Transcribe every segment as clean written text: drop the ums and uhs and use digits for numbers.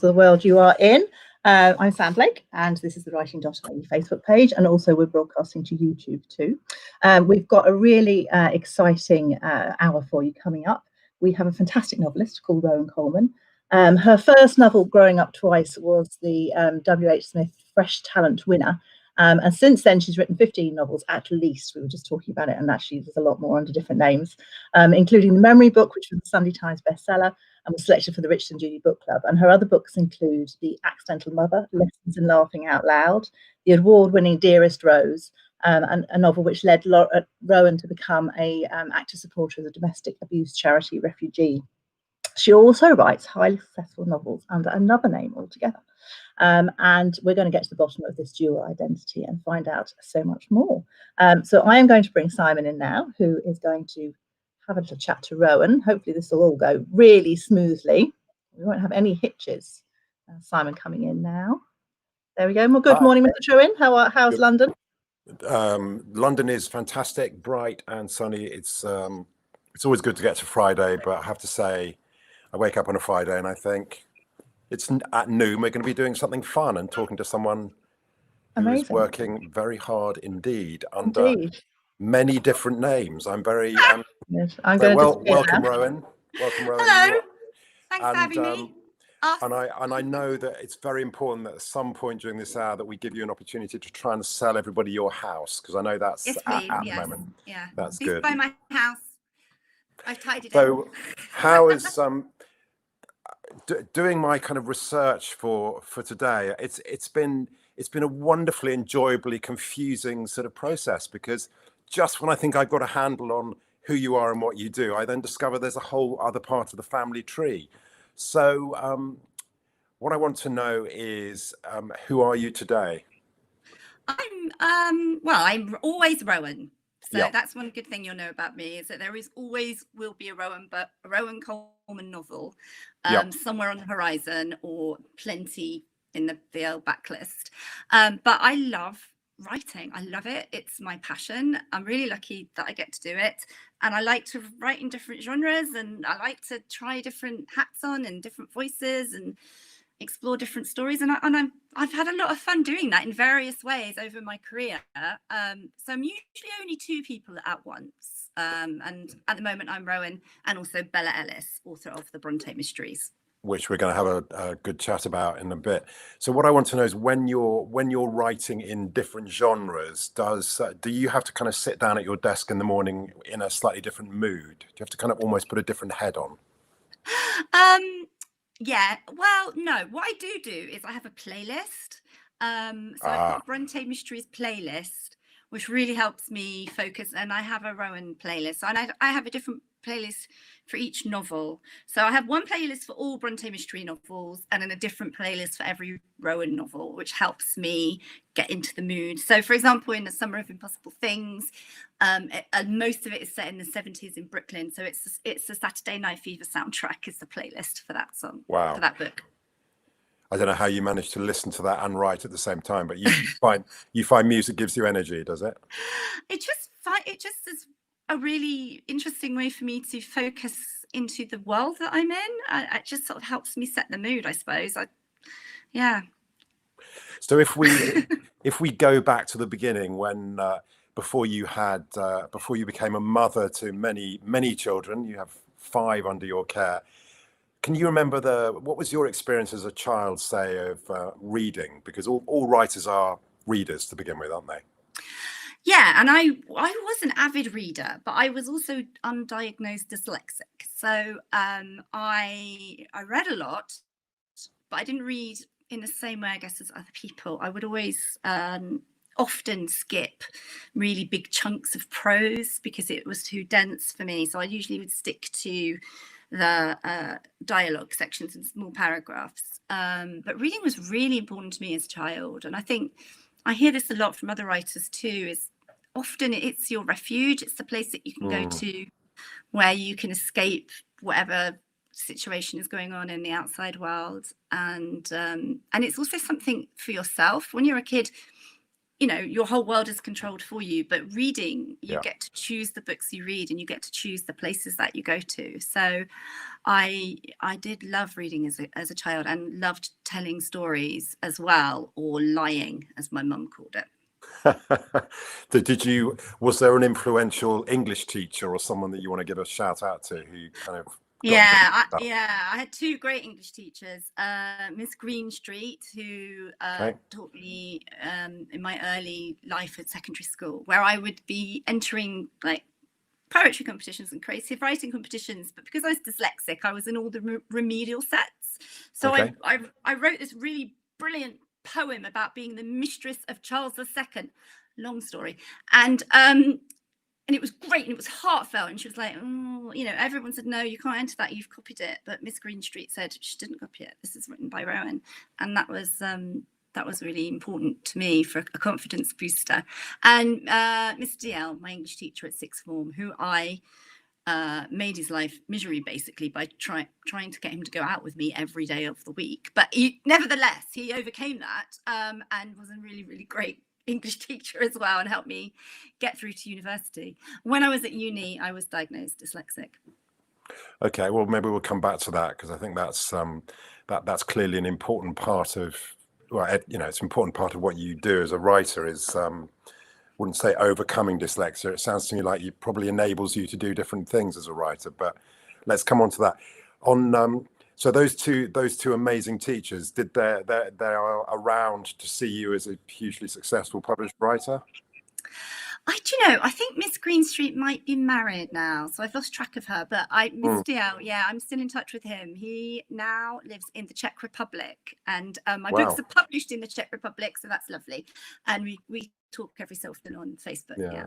the world you are in. I'm Sam Blake, and this is the Writing.ie Facebook page, and also we're broadcasting to YouTube too. We've got a really exciting hour for you coming up. We have a fantastic novelist called Rowan Coleman. Her first novel, Growing Up Twice, was the W.H. Smith Fresh Talent winner. And since then, she's written 15 novels, at least. We were just talking about it, and actually there's a lot more under different names, including The Memory Book, which was a Sunday Times bestseller and was selected for the Richard and Judy Book Club. And her other books include The Accidental Mother, Lessons in Laughing Out Loud, the award-winning Dearest Rose, and a novel which led Rowan to become a active supporter of the domestic abuse charity Refugee. She also writes highly successful novels under another name altogether. And we're going to get to the bottom of this dual identity and find out so much more. So I am going to bring Simon in now, who is going to have a little chat to Rowan. Hopefully this will all go really smoothly. We won't have any hitches. Simon coming in now. There we go. Well, good morning, Mr. Trewin. How's London? London is fantastic, bright and sunny. It's always good to get to Friday, but I have to say, I wake up on a Friday and I think it's at noon. We're going to be doing something fun and talking to someone who is working very hard indeed under many different names. I'm very welcome, Rowan. Welcome, Rowan. Hello. Thanks for having me. And I know that it's very important that at some point during this hour that we give you an opportunity to try and sell everybody your house, because I know that's at the moment. Yeah, that's please good. Buy my house. I've tidied it. So, how is doing my kind of research for today? It's been a wonderfully enjoyably confusing sort of process, because just when I think I've got a handle on who you are and what you do, I then discover there's a whole other part of the family tree. So what I want to know is, who are you today? I'm always Rowan. So that's one good thing you'll know about me, is that there is always will be a Rowan Coleman novel somewhere on the horizon, or plenty in the old backlist. But I love writing. I love it. It's my passion. I'm really lucky that I get to do it. And I like to write in different genres, and I like to try different hats on and different voices and explore different stories. And I've had a lot of fun doing that in various ways over my career. So I'm usually only two people at once. And at the moment I'm Rowan, and also Bella Ellis, author of the Bronte mysteries, which we're going to have a good chat about in a bit. So what I want to know is, when you're writing in different genres, do you have to kind of sit down at your desk in the morning in a slightly different mood? Do you have to kind of almost put a different head on? Yeah, well, no. What I do is I have a playlist. So I've got a Bronte mysteries playlist, which really helps me focus. And I have a Rowan playlist. And I have a different playlist for each novel. So I have one playlist for all Bronte mystery novels, and then a different playlist for every Rowan novel, which helps me get into the mood. So for example, in The Summer of Impossible Things, and most of it is set in the 70s in Brooklyn. So it's the Saturday Night Fever soundtrack is the playlist for that song. Wow. For that book. I don't know how you manage to listen to that and write at the same time, but you find music gives you energy, does it? It just is a really interesting way for me to focus into the world that I'm in. It just sort of helps me set the mood, I suppose. So if we go back to the beginning, when before you became a mother to many children, you have 5 under your care. Can you remember what was your experience as a child, say, of reading? Because all writers are readers to begin with, aren't they? Yeah, and I was an avid reader, but I was also undiagnosed dyslexic. So I read a lot, but I didn't read in the same way, I guess, as other people. I would always often skip really big chunks of prose because it was too dense for me. So I usually would stick to the dialogue sections and small paragraphs. But reading was really important to me as a child. And I think I hear this a lot from other writers too, is often it's your refuge. It's the place that you can go to where you can escape whatever situation is going on in the outside world. And it's also something for yourself. When you're a kid, you know, your whole world is controlled for you, but reading, you Yeah. get to choose the books you read, and you get to choose the places that you go to. So I did love reading as a child, and loved telling stories as well, or lying, as my mum called it. Was there an influential English teacher or someone that you want to give a shout out to who kind of I had two great English teachers, Miss Greenstreet, who Okay. taught me in my early life at secondary school, where I would be entering like poetry competitions and creative writing competitions, but because I was dyslexic, I was in all the remedial sets. So Okay. I wrote this really brilliant poem about being the mistress of Charles II. Long story. And it was great, and it was heartfelt. And she was like, oh, you know, everyone said, no, you can't enter that, you've copied it. But Miss Greenstreet said she didn't copy it. This is written by Rowan. And that was really important to me for a confidence booster. And Miss DL, my English teacher at sixth form, who I made his life misery basically by trying to get him to go out with me every day of the week. But nevertheless, he overcame that and was a really, really great English teacher as well, and helped me get through to university. When I was at uni, I was diagnosed dyslexic. Okay, well, maybe we'll come back to that, because I think that's clearly an important part of, well, you know, it's an important part of what you do as a writer is, wouldn't say overcoming dyslexia. It sounds to me like it probably enables you to do different things as a writer, but let's come on to that. So those two amazing teachers, they are around to see you as a hugely successful published writer? I think Miss Greenstreet might be married now, so I've lost track of her. But Miss DL, yeah, I'm still in touch with him. He now lives in the Czech Republic, and my books are published in the Czech Republic, so that's lovely. And we talk every so often on Facebook. Yeah.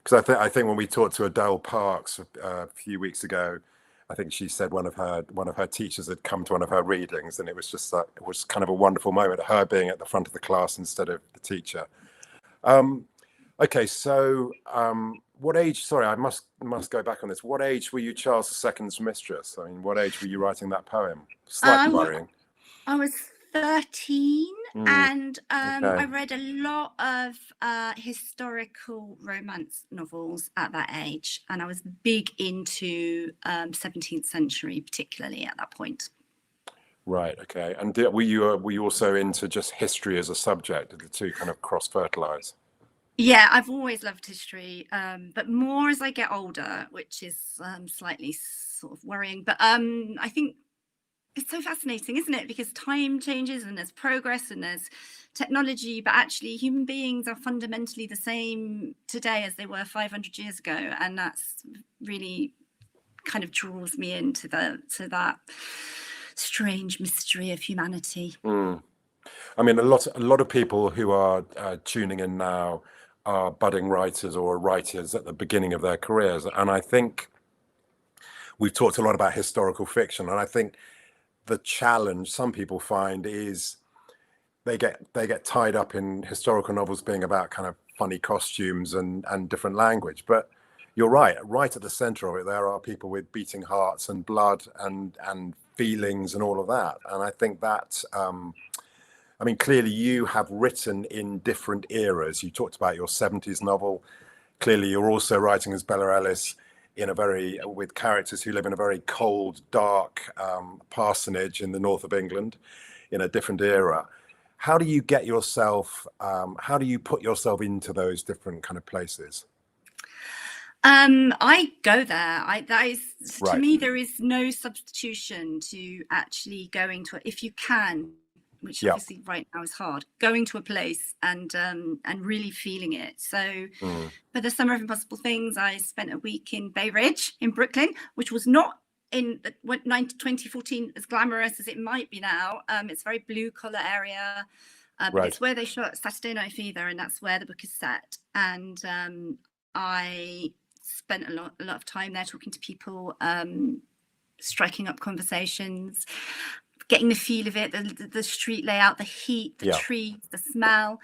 Because I think when we talked to Adele Parks a few weeks ago, I think she said one of her teachers had come to one of her readings, and it was just it was kind of a wonderful moment, her being at the front of the class instead of the teacher. Okay, so what age? Sorry, I must go back on this. What age were you Charles II's mistress? I mean, what age were you writing that poem? Slightly worrying. I was 13, and Okay. I read a lot of historical romance novels at that age, and I was big into 17th century, particularly at that point. Right. Okay. And were you also into just history as a subject? Did the two kind of cross-fertilize? Yeah, I've always loved history, but more as I get older, which is slightly sort of worrying. But I think it's so fascinating, isn't it? Because time changes, and there's progress, and there's technology, but actually human beings are fundamentally the same today as they were 500 years ago. And that's really kind of draws me into that strange mystery of humanity. I mean, a lot of people who are tuning in now are budding writers or writers at the beginning of their careers. And I think we've talked a lot about historical fiction, and I think the challenge some people find is they get tied up in historical novels being about kind of funny costumes and different language. But you're right at the center of it, there are people with beating hearts and blood and feelings and all of that. And I think that, I mean, clearly you have written in different eras. You talked about your 70s novel. Clearly you're also writing as Bella Ellis with characters who live in a very cold, dark parsonage in the north of England in a different era. How do you get yourself, how do you put yourself into those different kind of places? I go there. That is, Right. To me, there is no substitution to actually going to, if you can, which obviously right now is hard, going to a place and really feeling it. So for the Summer of Impossible Things, I spent a week in Bay Ridge in Brooklyn, which was not in 2014 as glamorous as it might be now. It's a very blue collar area, but it's where they shot Saturday Night Fever, and that's where the book is set. And I spent a lot of time there talking to people, striking up conversations, getting the feel of it, the street layout, the heat, the trees, the smell.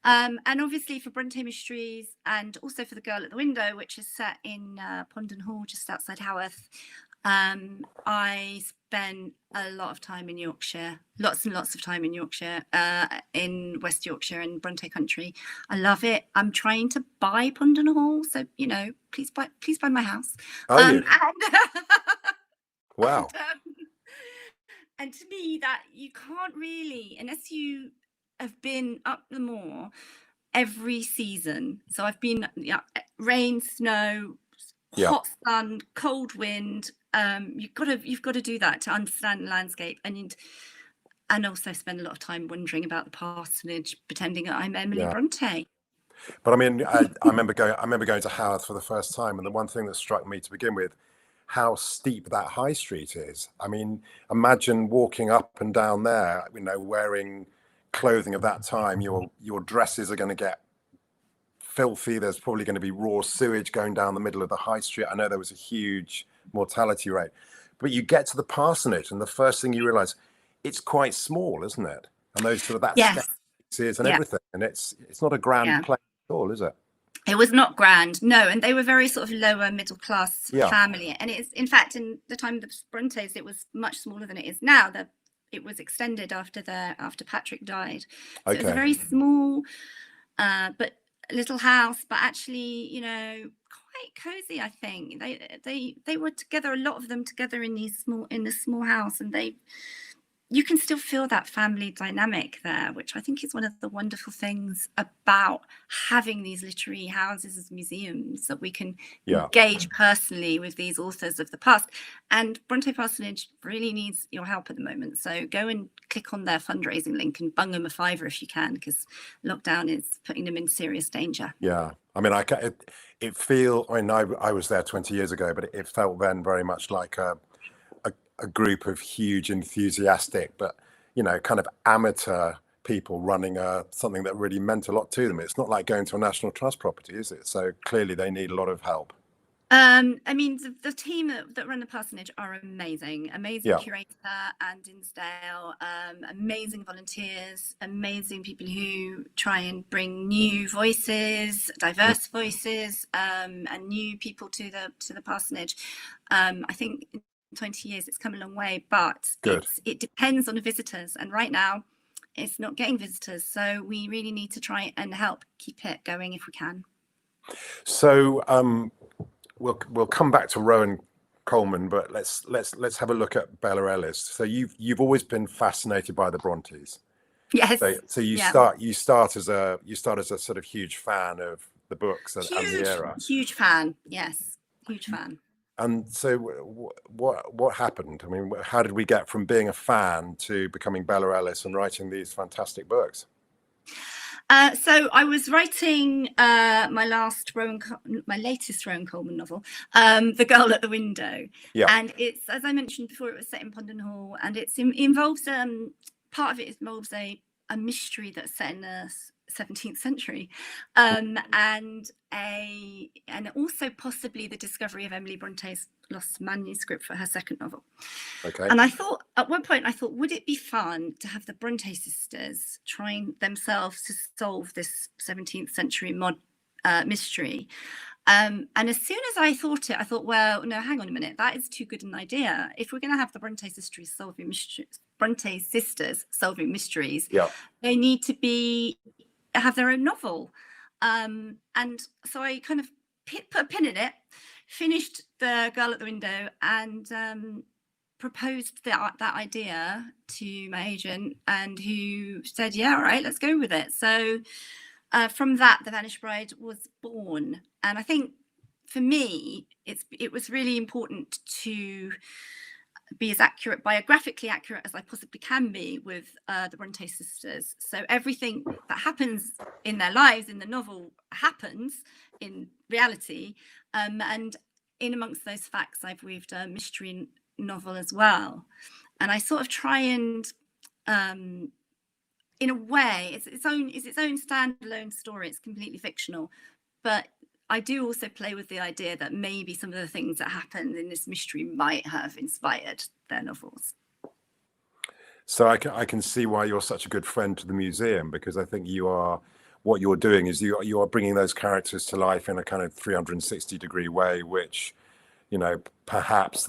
And obviously for Bronte Mysteries, and also for The Girl at the Window, which is set in Pondon Hall, just outside Haworth, I spent a lot of time in Yorkshire, lots and lots of time in Yorkshire, in West Yorkshire and Bronte country. I love it. I'm trying to buy Pundon Hall, so please buy my house. Are you? Wow. And to me, that you can't really, unless you have been up the moor every season. So I've been rain, snow, hot sun, cold wind. You've got to do that to understand the landscape, and also spend a lot of time wondering about the parsonage, pretending that I'm Emily Bronte. But I mean, I remember going to Howth for the first time, and the one thing that struck me to begin with, how steep that high street is. I mean, imagine walking up and down there, wearing clothing of that time. Your dresses are going to get filthy. There's probably going to be raw sewage going down the middle of the high street. I know there was a huge mortality rate, but you get to the parsonage, and the first thing you realize, it's quite small, isn't it? And those sort of that stairs and everything, and it's not a grand place at all, is it? It was not grand, no, and they were very sort of lower middle class family. And it's, in fact, in the time of the Brontes, it was much smaller than it is now. It was extended after Patrick died. So it was a very small, but little house, but actually, quite cozy. I think they were together, a lot of them together in this small house, and you can still feel that family dynamic there, which I think is one of the wonderful things about having these literary houses as museums, that we can engage personally with these authors of the past. And Bronte Parsonage really needs your help at the moment. So go and click on their fundraising link and bung them a £5 if you can, because lockdown is putting them in serious danger. Yeah. I mean, I was there 20 years ago, but it felt then very much like a group of huge, enthusiastic, but kind of amateur people running something that really meant a lot to them. It's not like going to a National Trust property, is it? So clearly they need a lot of help. I mean, the team that run the parsonage are amazing curator Anne Dinsdale, amazing volunteers, amazing people who try and bring new voices, diverse voices, and new people to the parsonage. I think 20 years it's come a long way, but it depends on the visitors, and right now it's not getting visitors, so we really need to try and help keep it going if we can. So we'll come back to Rowan Coleman, but let's have a look at Bella Ellis. So you've always been fascinated by the Brontes. Yes. So you start as a sort of huge fan of the books and the era. Huge fan, yes, huge fan. And so what happened? I mean, how did we get from being a fan to becoming Bella Ellis and writing these fantastic books? So I was writing my latest Rowan Coleman novel, The Girl at the Window. Yeah. And it's, as I mentioned before, it was set in Pundon Hall, and it involves part of it involves a mystery that's set in the 17th century, and also possibly the discovery of Emily Bronte's lost manuscript for her second novel. Okay. And I thought at one point, would it be fun to have the Bronte sisters trying themselves to solve this 17th century mystery? And as soon as I thought it, I thought, well, no, hang on a minute, that is too good an idea. If we're going to have the Bronte sisters solving mysteries, they need to have their own novel. And so I kind of put a pin in it, finished The Girl at the Window, and proposed that idea to my agent, and who said, yeah, all right, let's go with it. So from that, The Vanished Bride was born. And I think for me, it was really important to be as biographically accurate as I possibly can be with the Bronte sisters. So everything that happens in their lives in the novel happens in reality. And in amongst those facts, I've weaved a mystery novel as well. And I sort of try and, in a way, it's its own standalone story. It's completely fictional, but I do also play with the idea that maybe some of the things that happened in this mystery might have inspired their novels. So I can see why you're such a good friend to the museum, because I think what you're doing is you are bringing those characters to life in a kind of 360-degree way, which you know, perhaps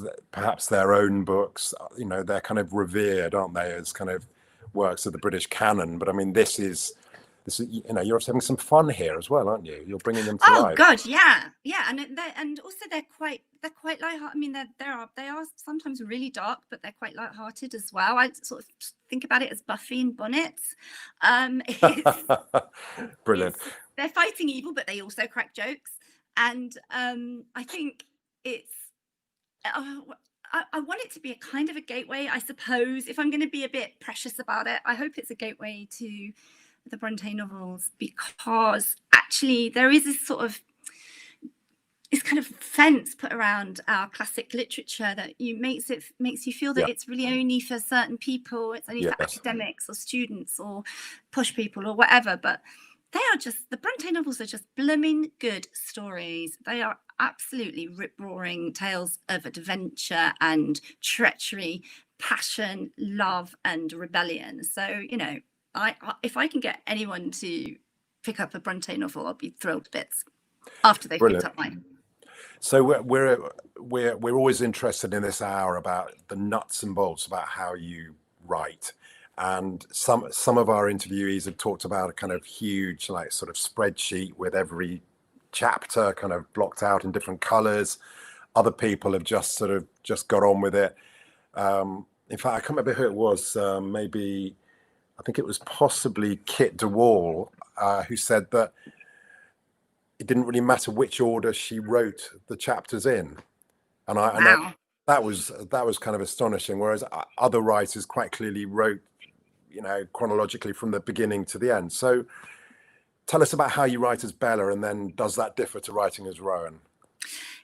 their own books, you know, they're kind of revered, aren't they, as kind of works of the British canon. But I mean, this is, you know, you're having some fun here as well, aren't you? You're bringing them to life. God, yeah, and also they're quite lighthearted. I mean, they are sometimes really dark, but they're quite lighthearted as well. I sort of think about it as Buffy and bonnets. Brilliant. They're fighting evil, but they also crack jokes, and I think it's. I want it to be a kind of a gateway, I suppose. If I'm going to be a bit precious about it, I hope it's a gateway to the Bronte novels, because actually there is this sort of kind of fence put around our classic literature that makes you feel that it's really only for certain people. It's only for academics or students or posh people or whatever. But the Bronte novels are just blooming good stories. They are absolutely rip-roaring tales of adventure and treachery, passion, love, and rebellion. So, you know, if I can get anyone to pick up a Bronte novel, I'll be thrilled to bits after they've picked up mine. So we're always interested in this hour about the nuts and bolts about how you write. And some of our interviewees have talked about a kind of huge, like, sort of spreadsheet with every chapter kind of blocked out in different colors. Other people have just got on with it. In fact, I can't remember who it was. Maybe I think it was possibly Kit DeWall, who said that it didn't really matter which order she wrote the chapters in. And that was kind of astonishing. Whereas other writers quite clearly wrote, you know, chronologically from the beginning to the end. So tell us about how you write as Bella, and then does that differ to writing as Rowan?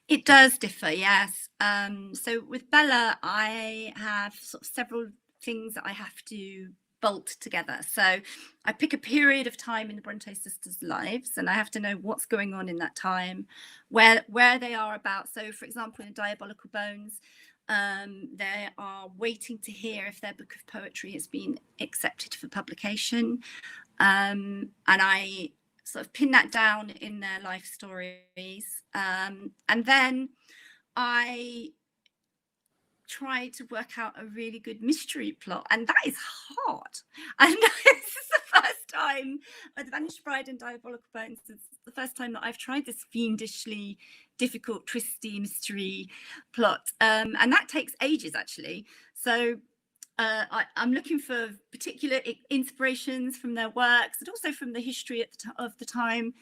It does differ, yes. So with Bella, I have sort of several things that I have to bolt together. So I pick a period of time in the Bronte sisters' lives, and I have to know what's going on in that time, where they are about. So, for example, in Diabolical Bones, they are waiting to hear if their book of poetry has been accepted for publication, and I sort of pin that down in their life stories, and then I try to work out a really good mystery plot, and that is hard. And this is the first time with Vanished Bride and Diabolical Bones, it's the first time that I've tried this fiendishly difficult, twisty mystery plot, and that takes ages, actually. So I'm looking for particular inspirations from their works and also from the history of the time,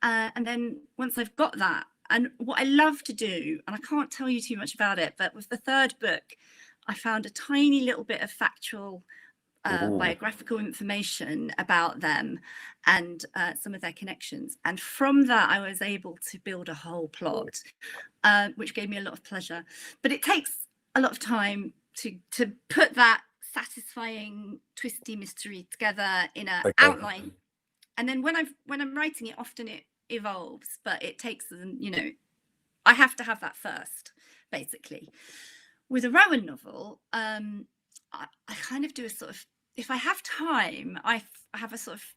and then once I've got that, and what I love to do, and I can't tell you too much about it, but with the third book, I found a tiny little bit of factual biographical information about them and some of their connections. And from that, I was able to build a whole plot, which gave me a lot of pleasure. But it takes a lot of time to put that satisfying, twisty mystery together in an outline. And then when I'm writing it, often it evolves, but it takes, you know, I have to have that first, basically. With a Rowan novel, I kind of do a sort of, if I have time, I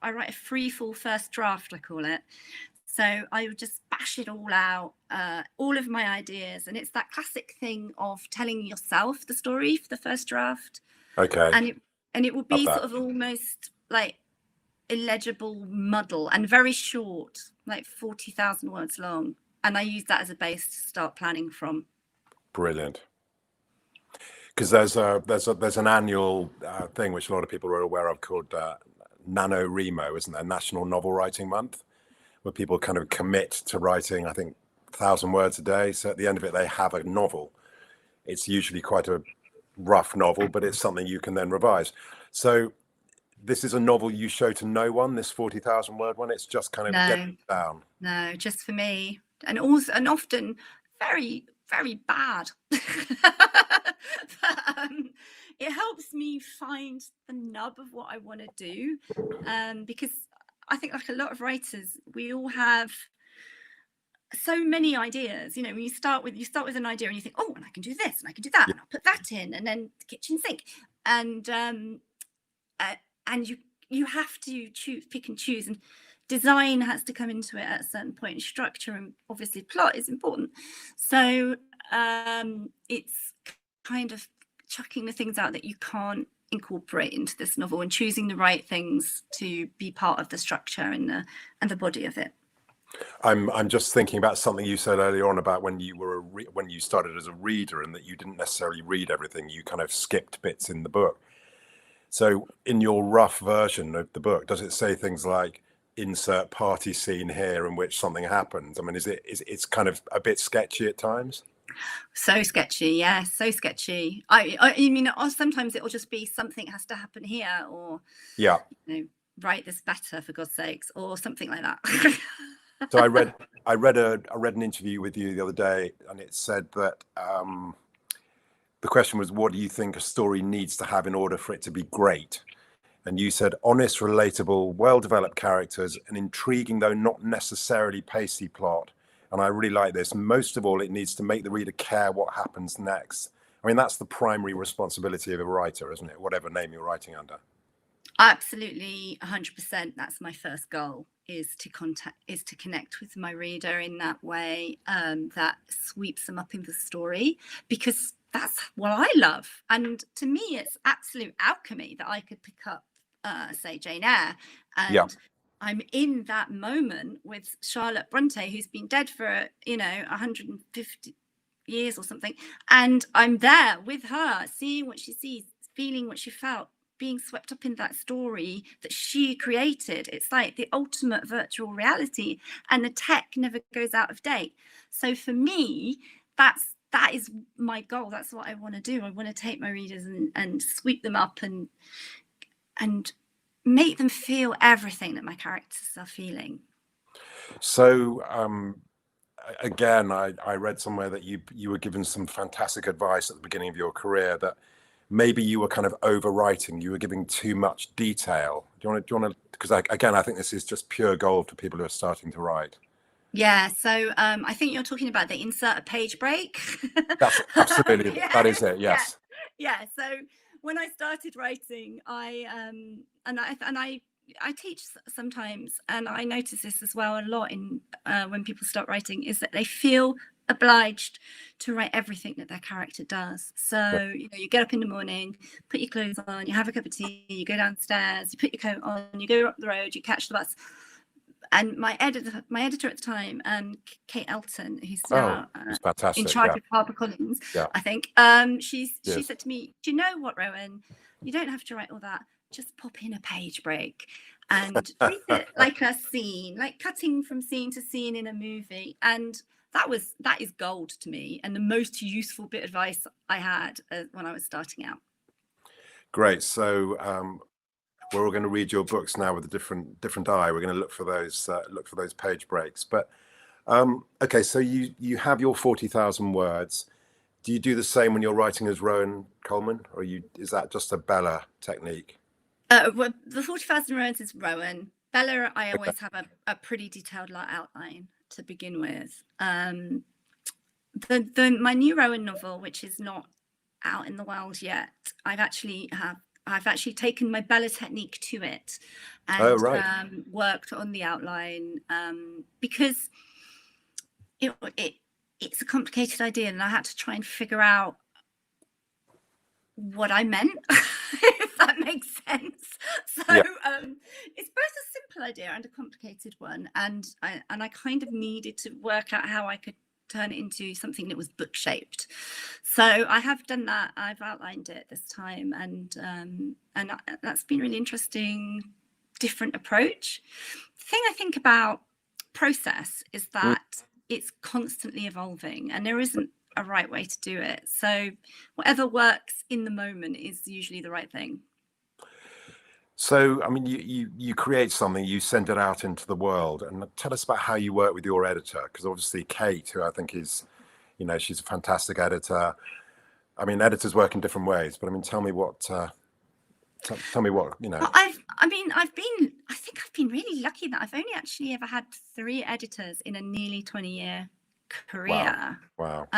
write a free fall first draft, I call it. So I would just bash it all out, all of my ideas, and it's that classic thing of telling yourself the story for the first draft. Okay. And it will be sort of almost like illegible muddle and very short, like 40,000 words long, and I use that as a base to start planning from. Brilliant. Because there's an annual thing which a lot of people are aware of called NaNoWriMo, isn't there? National Novel Writing Month, where people kind of commit to writing, I think, 1,000 words a day. So at the end of it, they have a novel. It's usually quite a rough novel, but it's something you can then revise. So this is a novel you show to no one, this 40,000 word one. It's just kind of getting down. No, just for me, and often very, very bad. But, it helps me find the nub of what I want to do, because I think, like a lot of writers, we all have so many ideas. You know, when you start with an idea and you think, oh, and I can do this and I can do that, and I'll put that in, and then the kitchen sink, and you have to pick and choose, and design has to come into it at a certain point, and structure and obviously plot is important. So it's kind of chucking the things out that you can't incorporate into this novel and choosing the right things to be part of the structure and the body of it. I'm just thinking about something you said earlier on about when you were when you started as a reader, and that you didn't necessarily read everything. You kind of skipped bits in the book. So in your rough version of the book, does it say things like insert party scene here in which something happens? I mean, it's kind of a bit sketchy at times? So sketchy, yeah, so sketchy. I mean, sometimes it'll just be something has to happen here, or Yeah, write this better for God's sakes, or something like that. So I read an interview with you the other day, and it said that the question was, what do you think a story needs to have in order for it to be great? And you said honest, relatable, well-developed characters, an intriguing though not necessarily pacey plot. And I really like this. Most of all, it needs to make the reader care what happens next. I mean, that's the primary responsibility of a writer, isn't it? Whatever name you're writing under. Absolutely, 100%. That's my first goal, is to connect with my reader in that way, that sweeps them up in the story, because that's what I love. And to me, it's absolute alchemy that I could pick up, say, Jane Eyre, and I'm in that moment with Charlotte Bronte, who's been dead for 150 years or something, and I'm there with her, seeing what she sees, feeling what she felt, being swept up in that story that she created. It's like the ultimate virtual reality, and the tech never goes out of date. So for me, that is my goal. That's what I want to do. I want to take my readers and sweep them up and make them feel everything that my characters are feeling. So again, I read somewhere that you were given some fantastic advice at the beginning of your career, that maybe you were kind of overwriting. You were giving too much detail. Do you want to? Because again, I think this is just pure gold for people who are starting to write. Yeah. So I think you're talking about the insert a page break. That's absolutely that is it. Yes. Yeah. So when I started writing, I teach sometimes, and I notice this as well a lot in when people start writing, is that they feel obliged to write everything that their character does. So you get up in the morning, put your clothes on, you have a cup of tea, you go downstairs, you put your coat on, you go up the road, you catch the bus. And my editor at the time, Kate Elton, who's now in charge of HarperCollins, I think, she said to me, "Do you know what, Rowan? You don't have to write all that. Just pop in a page break and treat it like a scene, like cutting from scene to scene in a movie." And that is gold to me, and the most useful bit of advice I had when I was starting out. Great. So we're all going to read your books now with a different eye. We're going to look for those page breaks. But okay, so you have your 40,000 words. Do you do the same when you're writing as Rowan Coleman, or is that just a Bella technique? Well, the 40,000 words is Rowan. Bella, I always have a pretty detailed outline to begin with. My new Rowan novel, which is not out in the world yet, I've actually taken my Bella technique to it, and worked on the outline, because it's a complicated idea, and I had to try and figure out what I meant, if that makes sense. So it's both a simple idea and a complicated one, and I kind of needed to work out how I could turn it into something that was book shaped. So I have done that. I've outlined it this time, and that's been really interesting, different approach. The thing I think about process is that it's constantly evolving, and there isn't a right way to do it. So whatever works in the moment is usually the right thing. So, I mean, you create something, you send it out into the world, and tell us about how you work with your editor, because obviously Kate, who I think is, she's a fantastic editor. I mean, editors work in different ways, but I mean, tell me what. Well, I think I've been really lucky that I've only actually ever had 3 editors in a nearly 20-year career. Wow.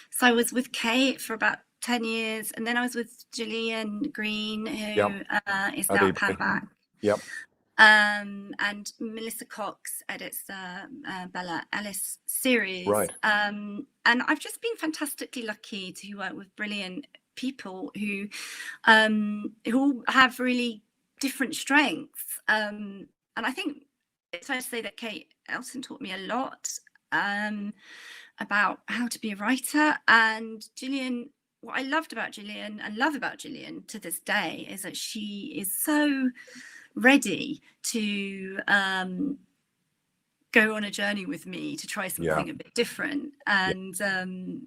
So I was with Kate for about 10 years, and then I was with Gillian Green, who is now Pan back. Yep. And Melissa Cox edits the Bella Ellis series. Right. And I've just been fantastically lucky to work with brilliant people who all have really different strengths. And I think it's fair to say that Kate Elton taught me a lot about how to be a writer. And Gillian, what I loved about Gillian and love about Gillian to this day is that she is so ready to go on a journey with me to try something a bit different and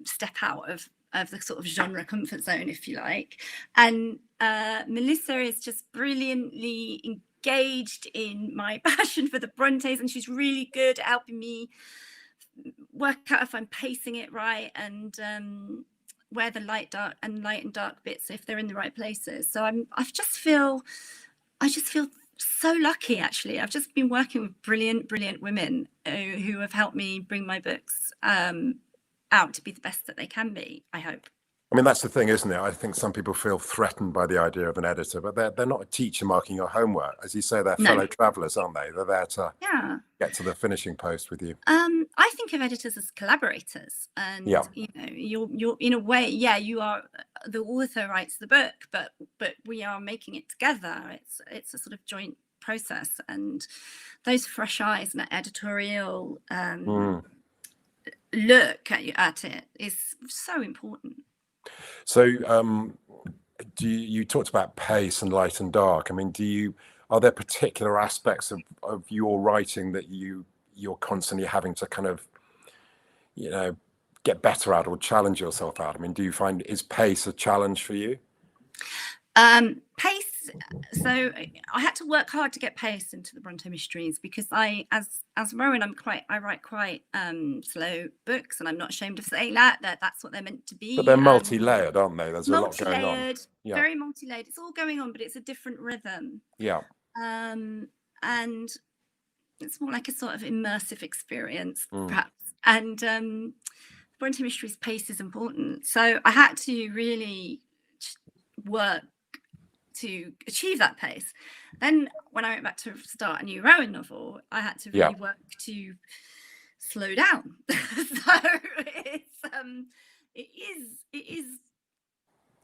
step out of the sort of genre comfort zone, if you like. And Melissa is just brilliantly engaged in my passion for the Brontes, and she's really good at helping me work out if I'm pacing it right and where the light and dark bits, if they're in the right places. So I just feel so lucky, actually. I've just been working with brilliant women who have helped me bring my books out to be the best that they can be, I hope. I mean, that's the thing, isn't it? I think some people feel threatened by the idea of an editor, but they're not a teacher marking your homework. As you say, they're fellow travelers, aren't they? They're there to get to the finishing post with you. I think of editors as collaborators, and you know, you're in a way, you are the author writes the book, but we are making it together. It's a sort of joint process, and those fresh eyes and that editorial look at it is so important. So you talked about pace and light and dark. I mean, are there particular aspects of your writing that you're constantly having to kind of, you know, get better at or challenge yourself at? I mean, do you find, is pace a challenge for you? Pace. So I had to work hard to get pace into the Bronte mysteries, because as Rowan, I write quite slow books, and I'm not ashamed of saying that's what they're meant to be. But they're multi-layered, aren't they? There's a lot going on. Very multi-layered. It's all going on, but it's a different rhythm. Yeah. And it's more like a sort of immersive experience, perhaps. And Bronte mysteries pace is important. So I had to really work to achieve that pace. Then when I went back to start a new Rowan novel, I had to really work to slow down. So it is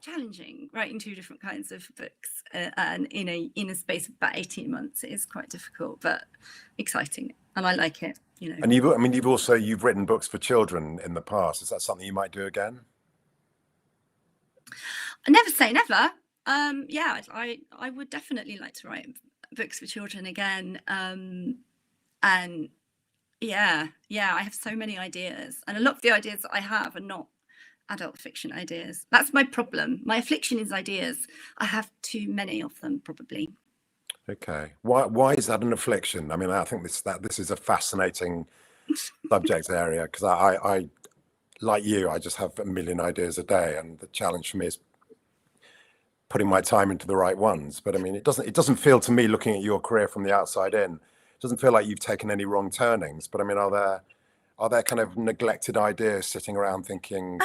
challenging writing two different kinds of books and in a space of about 18 months. It is quite difficult, but exciting, and I like it, you know. And you've written books for children in the past. Is that something you might do again? I never say never. I would definitely like to write books for children again. And I have so many ideas, and a lot of the ideas that I have are not adult fiction ideas. That's my problem. My affliction is ideas. I have too many of them, probably. Okay. Why is that an affliction? I mean, I think this is a fascinating subject area, because I like you, I just have a million ideas a day, and the challenge for me is putting my time into the right ones. But I mean, it doesn't feel to me, looking at your career from the outside in, it doesn't feel like you've taken any wrong turnings. But I mean, are there kind of neglected ideas sitting around thinking,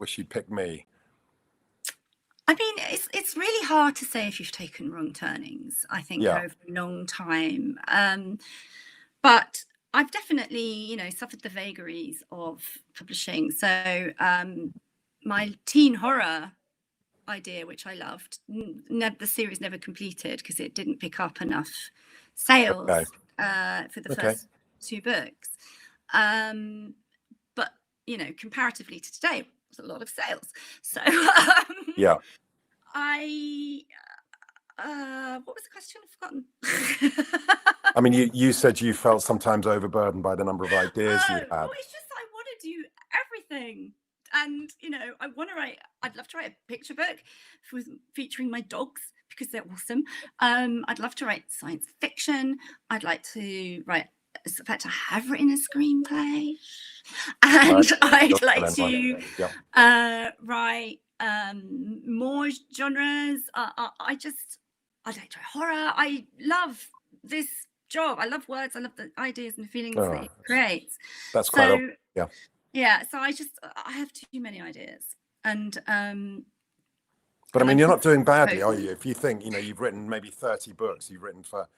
wish you'd picked me? I mean, it's really hard to say if you've taken wrong turnings, I think, over a long time. But I've definitely, you know, suffered the vagaries of publishing. So my teen horror idea, which I loved, the series never completed because it didn't pick up enough sales for the first two books. But, you know, comparatively to today, it was a lot of sales. So what was the question? I've forgotten. I mean, you said you felt sometimes overburdened by the number of ideas you had. Well, it's just I want to do everything. And, you know, I'd love to write a picture book featuring my dogs, because they're awesome. I'd love to write science fiction. I'd like to write, in fact, I have written a screenplay. And I'd like to write more genres. I like to write horror. I love this job. I love words. I love the ideas and the feelings that it creates. That's quite so I have too many ideas. And but I mean, you're not doing badly, are you? If you think, you know, you've written maybe 30 books, you've written for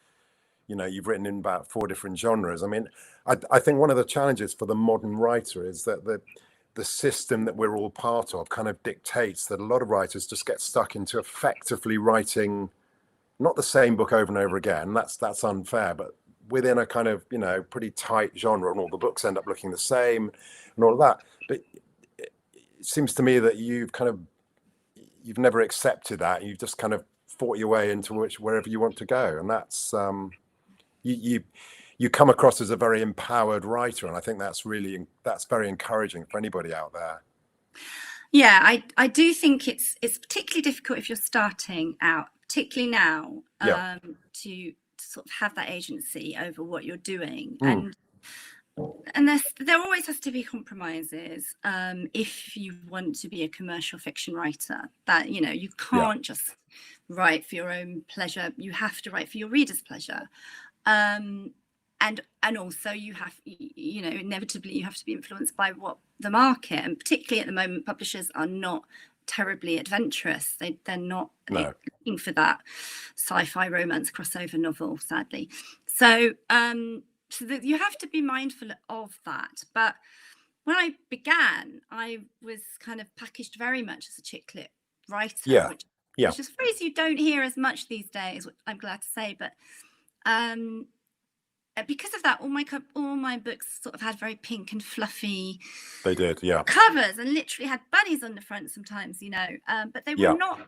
you've written in about 4 different genres. I mean, I think one of the challenges for the modern writer is that the system that we're all part of kind of dictates that a lot of writers just get stuck into effectively writing not the same book over and over again. That's unfair, but within a kind of, pretty tight genre, and all the books end up looking the same and all of that. But it seems to me that you've never accepted that. You've just kind of fought your way into wherever you want to go. And that's, you come across as a very empowered writer. And I think that's very encouraging for anybody out there. Yeah, I do think it's particularly difficult if you're starting out, particularly now, to sort of have that agency over what you're doing. And there always has to be compromises if you want to be a commercial fiction writer. That you can't just write for your own pleasure. You have to write for your readers' pleasure, and also you have inevitably you have to be influenced by what the market, and particularly at the moment, publishers are not terribly adventurous. They're not looking for that sci-fi romance crossover novel, sadly. So you have to be mindful of that. But when I began, I was kind of packaged very much as a chick lit writer, which is a phrase you don't hear as much these days, which I'm glad to say. But because of that, all my books sort of had very pink and fluffy. They did, covers, and literally had bunnies on the front sometimes, but they were not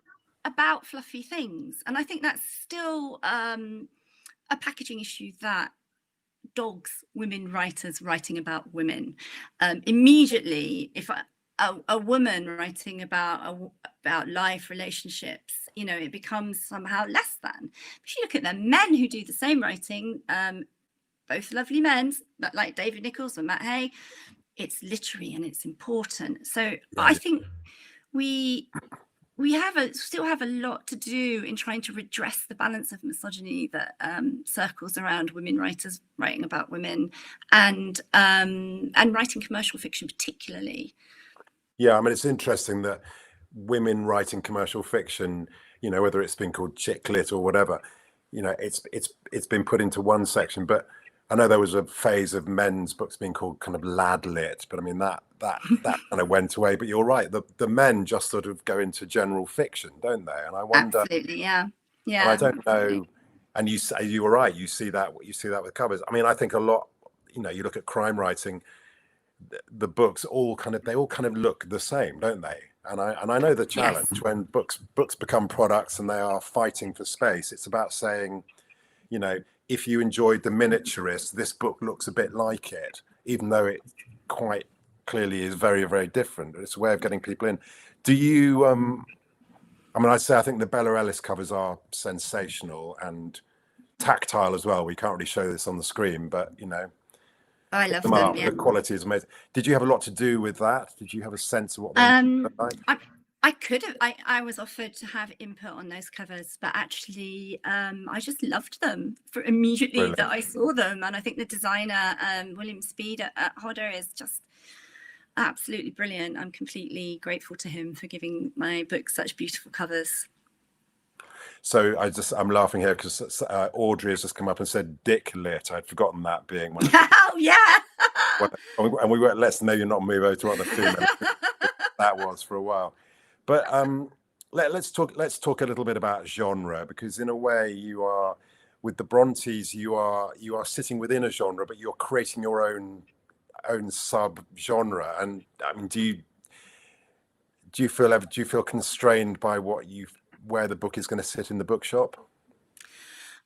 about fluffy things. And I think that's still a packaging issue that dogs women writers writing about women. Immediately, if a woman writing about life, relationships, it becomes somehow less than. If you look at the men who do the same writing, both lovely men like David Nichols and Matt Hay, it's literary and it's important. So I think we still have a lot to do in trying to redress the balance of misogyny that circles around women writers writing about women, and writing commercial fiction particularly. Yeah, I mean, it's interesting that women writing commercial fiction, whether it's been called chick lit or whatever, it's been put into one section. But I know there was a phase of men's books being called kind of lad lit, but I mean that kind of went away. But you're right, the men just sort of go into general fiction, don't they? And I wonder. Absolutely, yeah. And I don't know. And you were right. You see that with covers. I mean, I think a lot. You look at crime writing. The books all kind of look the same, don't they? And I know the challenge when books become products and they are fighting for space. It's about saying, if you enjoyed The Miniaturist, this book looks a bit like it, even though it quite clearly is very, very different. It's a way of getting people in. Do you? I think the Bella Ellis covers are sensational and tactile as well. We can't really show this on the screen, but I love them. Yeah. The quality is amazing. Did you have a lot to do with that? Did you have a sense of what they look like? I could have. I was offered to have input on those covers, but actually, I just loved them immediately that I saw them. And I think the designer, William Speed at Hodder, is just absolutely brilliant. I'm completely grateful to him for giving my book such beautiful covers. So I'm laughing here because Audrey has just come up and said dick lit. I'd forgotten that being one. Oh yeah. And we were, let's know you're not move over to what the female that was for a while. But let's talk a little bit about genre, because in a way you are, with the Brontes, you are sitting within a genre, but you're creating your own sub genre. And I mean, do you feel constrained by where the book is going to sit in the bookshop?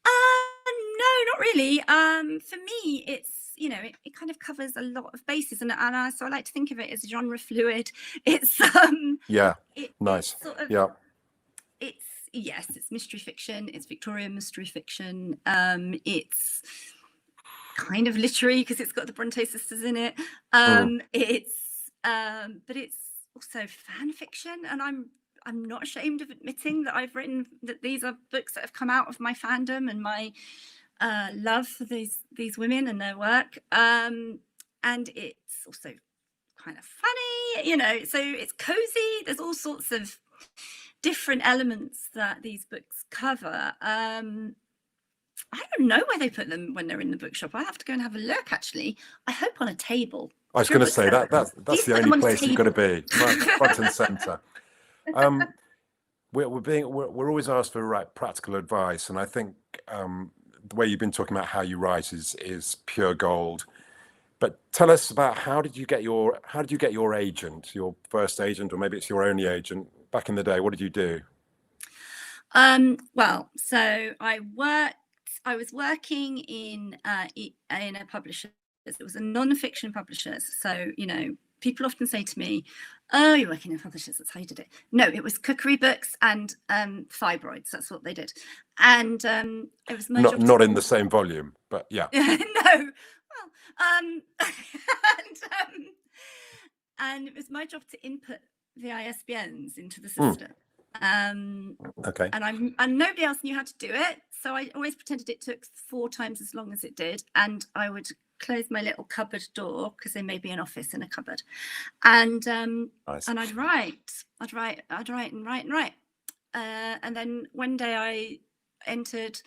No, not really. For me, it's it kind of covers a lot of bases, and so I like to think of it as genre fluid. It's nice. It's sort of, it's mystery fiction. It's Victorian mystery fiction. It's kind of literary because it's got the Bronte sisters in it. But it's also fan fiction, and I'm not ashamed of admitting that I've written that these are books that have come out of my fandom and my love for these women and their work. And it's also kind of funny, so it's cozy. There's all sorts of different elements that these books cover. I don't know where they put them when they're in the bookshop. I have to go and have a look. Actually, I hope on a table. I was going to say that's the only place you've got to be, front and centre. We're always asked for practical advice, and I think the way you've been talking about how you write is pure gold. But tell us about how did you get your agent, your first agent, or maybe it's your only agent back in the day? What did you do? Well, so I was working in a publisher. It was a non-fiction publisher. So, you know, people often say to me, "Oh, you're working in publishers, that's how you did it." No, it was cookery books and fibroids. That's what they did. And it was my job not in the same volume, but yeah. No. Well, and it was my job to input the ISBNs into the system. Okay. And nobody else knew how to do it, so I always pretended it took 4 times as long as it did, and I would close my little cupboard door because there may be an office in a cupboard, and nice. And I'd write, and then one day I entered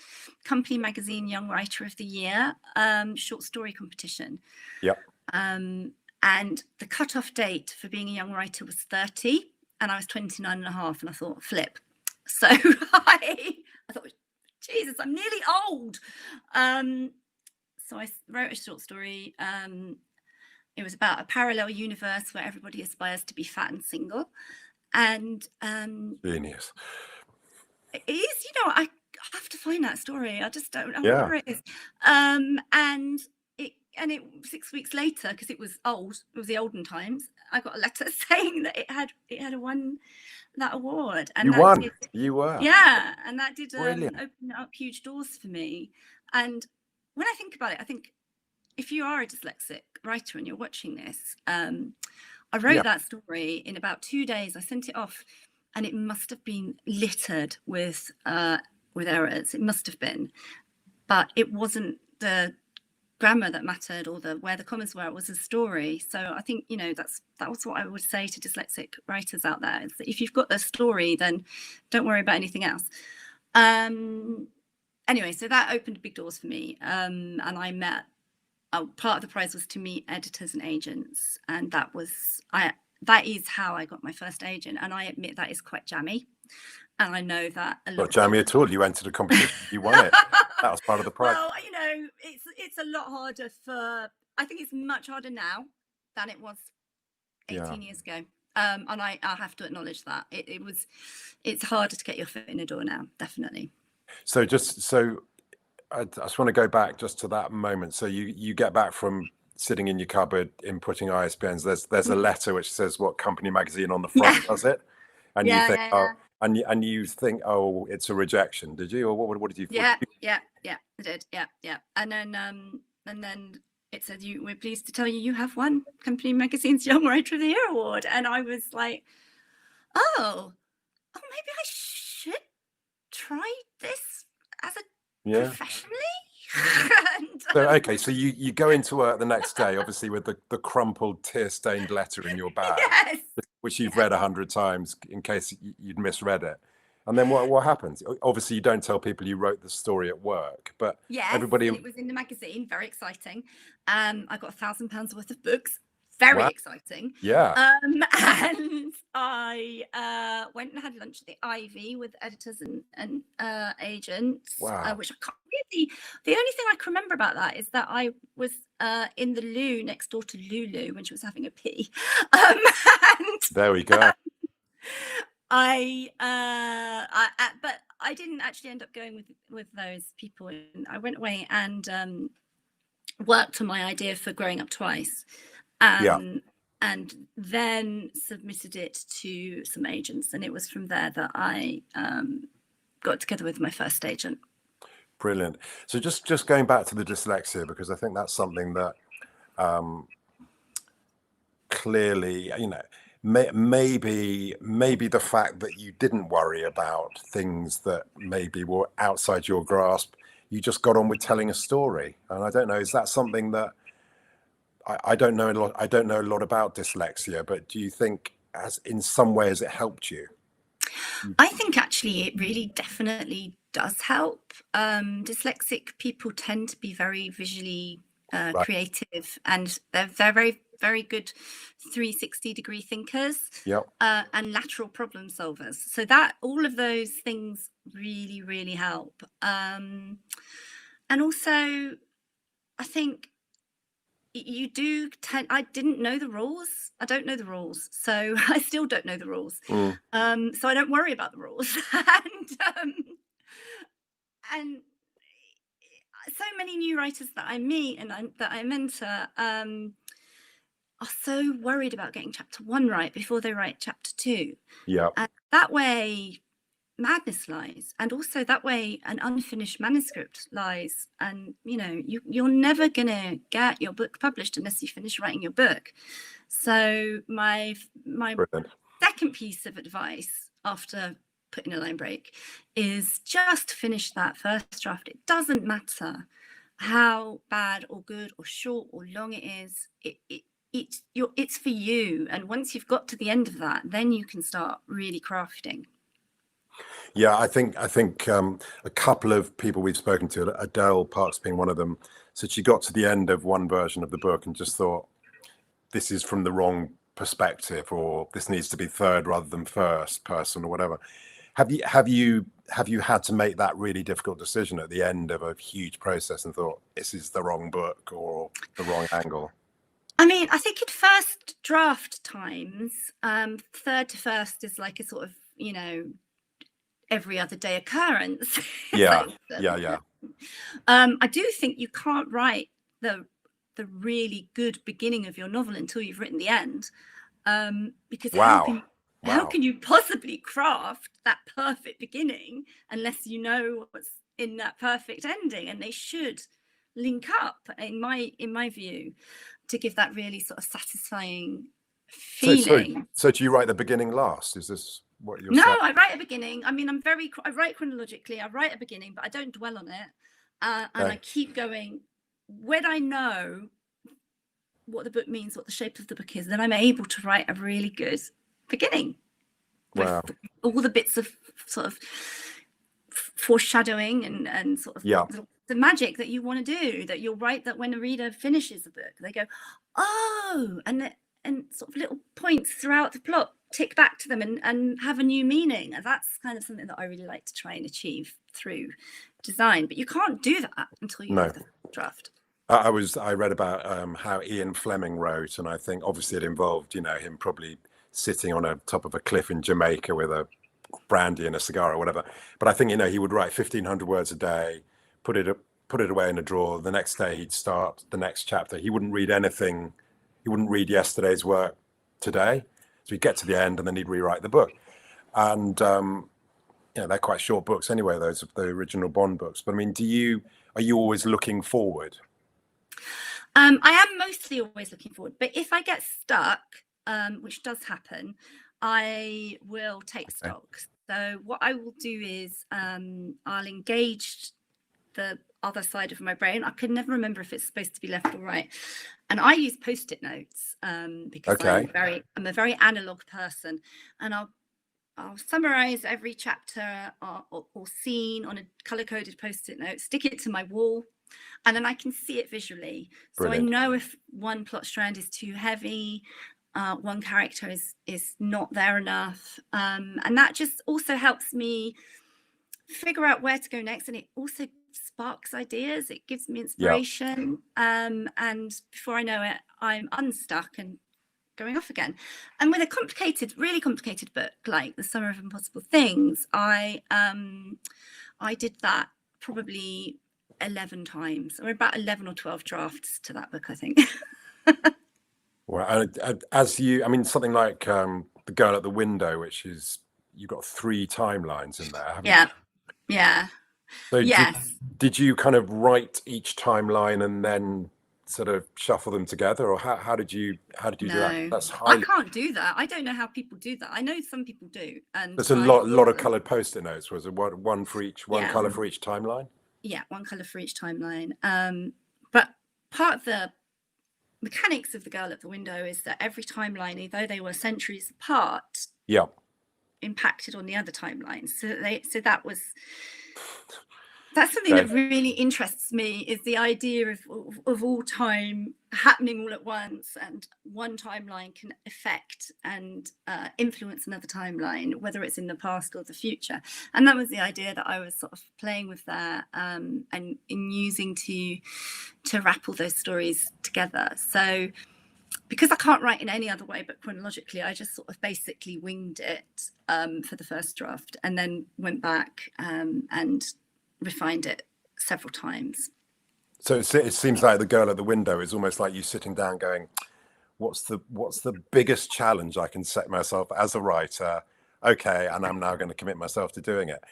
Company Magazine Young Writer of the Year short story competition. Yep. And the cutoff date for being a young writer was 30. And I was 29 and a half, and I thought, flip. So I thought, Jesus, I'm nearly old. So I wrote a short story. It was about a parallel universe where everybody aspires to be fat and single. And genius. It is, you know, I have to find that story. I just don't know where it is. And it 6 weeks later, because it was the olden times, I got a letter saying that it had won that award. And you were. Yeah, and that did Brilliant. open up huge doors for me. And when I think about it, I think if you are a dyslexic writer and you're watching this, I wrote that story in about 2 days. I sent it off, and it must have been littered with errors. It must have been, but it wasn't the grammar that mattered or where the commas were. It was a story. So I think, you know, that was what I would say to dyslexic writers out there, is that if you've got a story, then don't worry about anything else. Anyway, so that opened big doors for me, and I met part of the prize was to meet editors and agents, and that is how I got my first agent. And I admit that is quite jammy, and I know that a lot. Not jammy at all. You entered a competition, you won it. That was part of the prize. Well, you know, it's a lot harder I think it's much harder now than it was 18 years ago. And I have to acknowledge that it's harder to get your foot in the door now, definitely. So I just want to go back just to that moment. So you get back from sitting in your cupboard inputting ISBNs. There's a letter which says what Company Magazine on the front does it, and you think and you think, oh, it's a rejection. Did you, or what did you think? Yeah, I did. Yeah. And then it said, we're pleased to tell you have won Company Magazine's Young Writer of the Year award. And I was like, oh, maybe I should try this as a professionally. So you go into work the next day, obviously with the crumpled, tear-stained letter in your bag, which you've read 100 times in case you'd misread it. And then what happens? Obviously, you don't tell people you wrote the story at work, but everybody. It was in the magazine. Very exciting. I got £1,000 worth of books. Very exciting. Yeah. And I went and had lunch at the Ivy with editors and agents. Wow. Which I can't really. The only thing I can remember about that is that I was in the loo next door to Lulu when she was having a pee. And there we go. But I didn't actually end up going with those people. I went away and worked on my idea for Growing Up Twice, and then submitted it to some agents, and it was from there that I got together with my first agent. Brilliant. So just going back to the dyslexia, because I think that's something that clearly, you know, maybe the fact that you didn't worry about things that maybe were outside your grasp, you just got on with telling a story. And I don't know, is that something that I don't know a lot about dyslexia, but do you think in some way has it helped you? I think actually it really definitely does help. Dyslexic people tend to be very visually creative, and they're very, very good 360-degree thinkers and lateral problem solvers. So that all of those things really, really help. And also, I think you do tend, I didn't know the rules. I don't know the rules. So I still don't know the rules. So I don't worry about the rules. And so many new writers that I meet and that I mentor are so worried about getting chapter 1 right before they write chapter 2. Yeah. And that way madness lies, and also that way an unfinished manuscript lies, and you're never gonna get your book published unless you finish writing your book. So my Brilliant. second piece of advice after putting a line break is just finish that first draft. It doesn't matter how bad or good or short or long it is. It's for you, and once you've got to the end of that, then you can start really crafting. Yeah, I think a couple of people we've spoken to, Adele Parks being one of them, said she got to the end of one version of the book and just thought, this is from the wrong perspective, or this needs to be third rather than first person, or whatever. Have you had to make that really difficult decision at the end of a huge process and thought, this is the wrong book or the wrong angle? I mean, I think in first draft times, third to first is like a sort of, every other day occurrence. Yeah. I do think you can't write the really good beginning of your novel until you've written the end, because how can you possibly craft that perfect beginning unless you know what's in that perfect ending? And they should link up, in my view, to give that really sort of satisfying feeling. So do you write the beginning last? Is this what you're saying? No, I write a beginning. I mean, I write chronologically. I write a beginning, but I don't dwell on it. And I keep going. When I know what the book means, what the shape of the book is, then I'm able to write a really good beginning. Wow. With all the bits of sort of foreshadowing and sort of the magic that you want to do, that you'll write, that when a reader finishes the book, they go, oh, and sort of little points throughout the plot tick back to them and have a new meaning. And that's kind of something that I really like to try and achieve through design. But you can't do that until you have the draft. I read about how Ian Fleming wrote, and I think obviously it involved, him probably sitting on a top of a cliff in Jamaica with a brandy and a cigar or whatever. But I think, he would write 1,500 words a day, put it away in a drawer. The next day he'd start the next chapter. He wouldn't read anything. He wouldn't read yesterday's work today. So he'd get to the end and then he'd rewrite the book. And, they're quite short books anyway, the original Bond books. But I mean, are you always looking forward? I am mostly always looking forward. But if I get stuck, which does happen, I will take stock. So what I will do is I'll engage the other side of my brain. I can never remember if it's supposed to be left or right, and I use post-it notes because I'm a very analog person, and I'll summarize every chapter or scene on a color-coded post-it note, stick it to my wall, and then I can see it visually. Brilliant. So I know if one plot strand is too heavy, one character is not there enough, and that just also helps me figure out where to go next, and it also sparks ideas. It gives me inspiration, and before I know it, I'm unstuck and going off again. And with a really complicated book like The Summer of Impossible Things, I did that probably 11 times, or about 11 or 12 drafts to that book, I think. Well, something like The Girl at the Window, which is, you've got 3 timelines in there, haven't you? Yeah. So yes. Did you kind of write each timeline and then sort of shuffle them together, or how did you do that? I can't do that. I don't know how people do that. I know some people do, and there's a lot of coloured post-it notes. Was it one for each, one colour for each timeline? Yeah, one colour for each timeline. But part of the mechanics of The Girl at the Window is that every timeline, although they were centuries apart, impacted on the other timelines. So that's something that really interests me, is the idea of all time happening all at once, and one timeline can affect and influence another timeline, whether it's in the past or the future. And that was the idea that I was sort of playing with there, and in using to wrap all those stories together. So because I can't write in any other way but chronologically, I just sort of basically winged it for the first draft, and then went back and refined it several times. So it seems like The Girl at the Window is almost like you sitting down going, what's the biggest challenge I can set myself as a writer? Okay, and I'm now going to commit myself to doing it.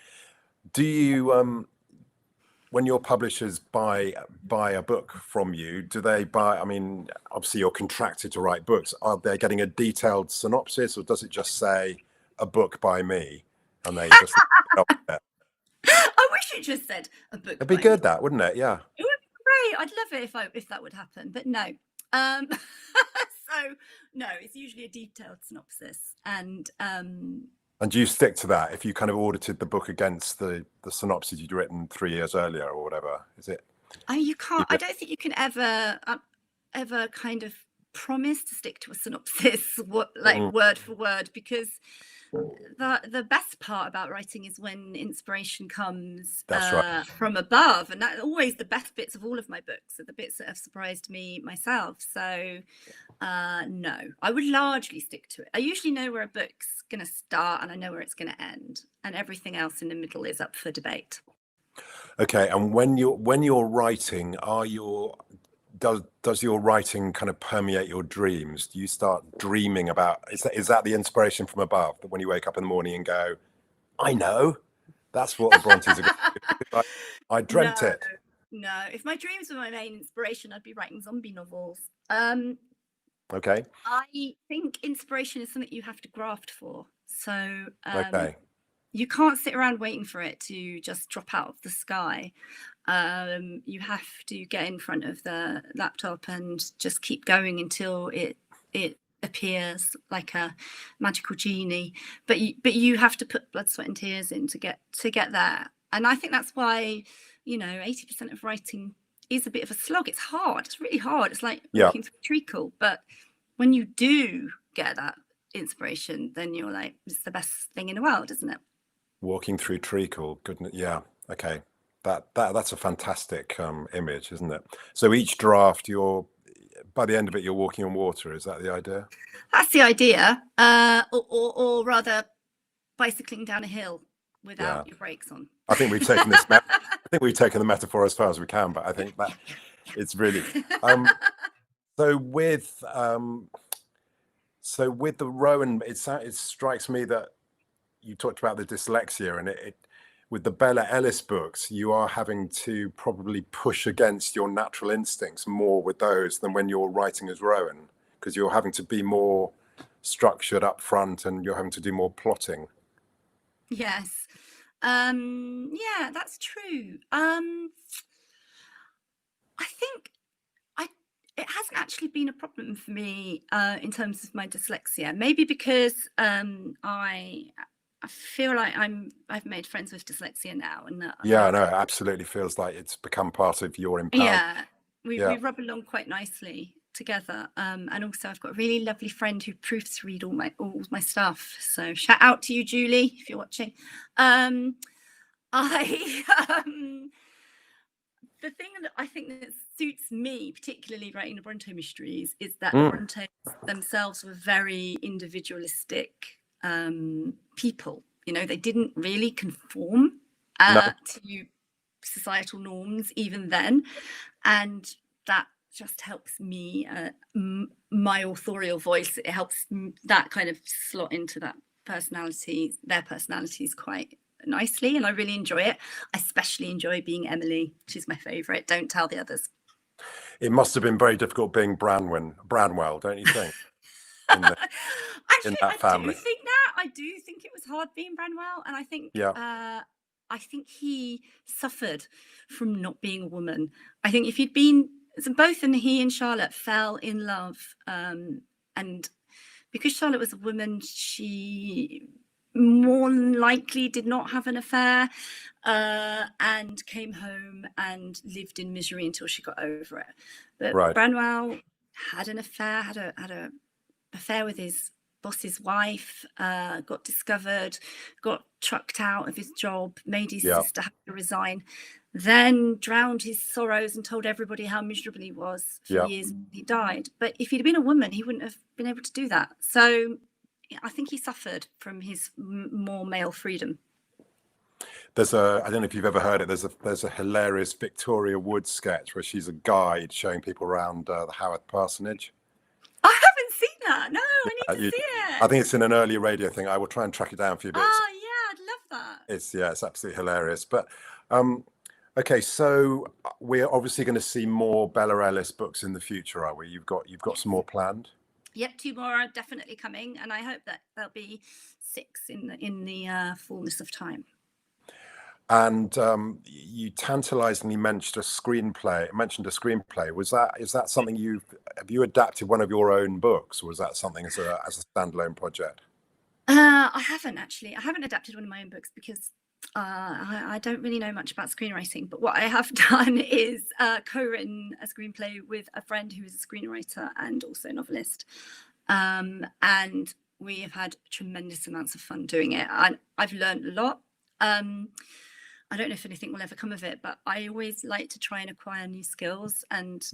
Do you, when your publishers buy a book from you, do they buy, I mean, obviously you're contracted to write books. Are they getting a detailed synopsis, or does it just say a book by me? And they just I wish it just said a book. It'd be good, that, wouldn't it? Yeah. It would be great. I'd love it if that would happen, but no. So no, it's usually a detailed synopsis, and do you stick to that if you kind of audited the book against the synopsis you'd written 3 years earlier or whatever? Is it? Oh, you can't. I don't think you can ever kind of promise to stick to a synopsis, word for word, because the best part about writing is when inspiration comes from above, and that's always the best bits of all of my books are the bits that have surprised me myself. So no, I would largely stick to it. I usually know where a book's going to start, and I know where it's going to end, and everything else in the middle is up for debate. Okay, and when you're writing, does your writing kind of permeate your dreams? Do you start dreaming about, is that the inspiration from above, that when you wake up in the morning and go, I know, that's what the Brontes are going to do. I dreamt it. No, if my dreams were my main inspiration, I'd be writing zombie novels. Okay. I think inspiration is something you have to graft for. So okay. You can't sit around waiting for it to just drop out of the sky. You have to get in front of the laptop and just keep going until it appears like a magical genie. But you have to put blood, sweat and tears in to get there. And I think that's why, 80% of writing is a bit of a slog. It's hard. It's really hard. It's like walking through treacle. But when you do get that inspiration, then you're like, it's the best thing in the world, isn't it? Walking through treacle. Goodness. Yeah. Okay. That's a fantastic image, isn't it? So each draft, by the end of it, you're walking on water. Is that the idea? That's the idea. Or rather, bicycling down a hill without your brakes on. I think we've taken this. I think we've taken the metaphor as far as we can, but I think that it's really. So with the Rowan, it strikes me that you talked about the dyslexia, and it with the Bella Ellis books, you are having to probably push against your natural instincts more with those than when you're writing as Rowan, because you're having to be more structured up front and you're having to do more plotting. Yes. Yeah, that's true. I think it hasn't actually been a problem for me in terms of my dyslexia. Maybe because I feel like I've made friends with dyslexia now, and no, it absolutely feels like it's become part of your empowerment. Yeah, we rub along quite nicely together, and also I've got a really lovely friend who proofreads all my stuff. So shout out to you, Julie, if you're watching. The thing that I think that suits me, particularly writing the Bronte mysteries, is that the Brontes themselves were very individualistic people. They didn't really conform to societal norms even then, and that just helps me, my authorial voice. It helps that kind of slot into their personalities quite nicely, and I really enjoy it. I especially enjoy being Emily. She's my favorite. Don't tell the others. It must have been very difficult being Branwell, don't you think? Actually, I do think it was hard being Branwell, and I think he suffered from not being a woman. I think if he'd been, both he and Charlotte fell in love, and because Charlotte was a woman, she more than likely did not have an affair, and came home and lived in misery until she got over it. But Right. Branwell had an affair, had a affair with his boss's wife, got discovered, got chucked out of his job, made his Yeah. sister have to resign, then drowned his sorrows and told everybody how miserable he was for Yeah. years when he died. But if he'd been a woman, he wouldn't have been able to do that. So I think he suffered from his more male freedom. There's a, I don't know if you've ever heard it, there's a hilarious Victoria Wood sketch where she's a guide showing people around the Howard parsonage. I haven't seen that. No, I need to see it. I think it's in an earlier radio thing. I will try and track it down for you. But Oh yeah, I'd love that. it's absolutely hilarious. But okay, so we're obviously going to see more Bella Ellis books in the future, are we? You've got some more planned. Yep, 2 more are definitely coming, and I hope that there'll be 6 in the fullness of time. And you tantalizingly mentioned a screenplay. Is that something have you adapted one of your own books, or was that something as a standalone project? I haven't actually. I haven't adapted one of my own books because I don't really know much about screenwriting. But what I have done is co-written a screenplay with a friend who is a screenwriter and also a novelist, and we have had tremendous amounts of fun doing it. I've learned a lot. I don't know if anything will ever come of it, but I always like to try and acquire new skills and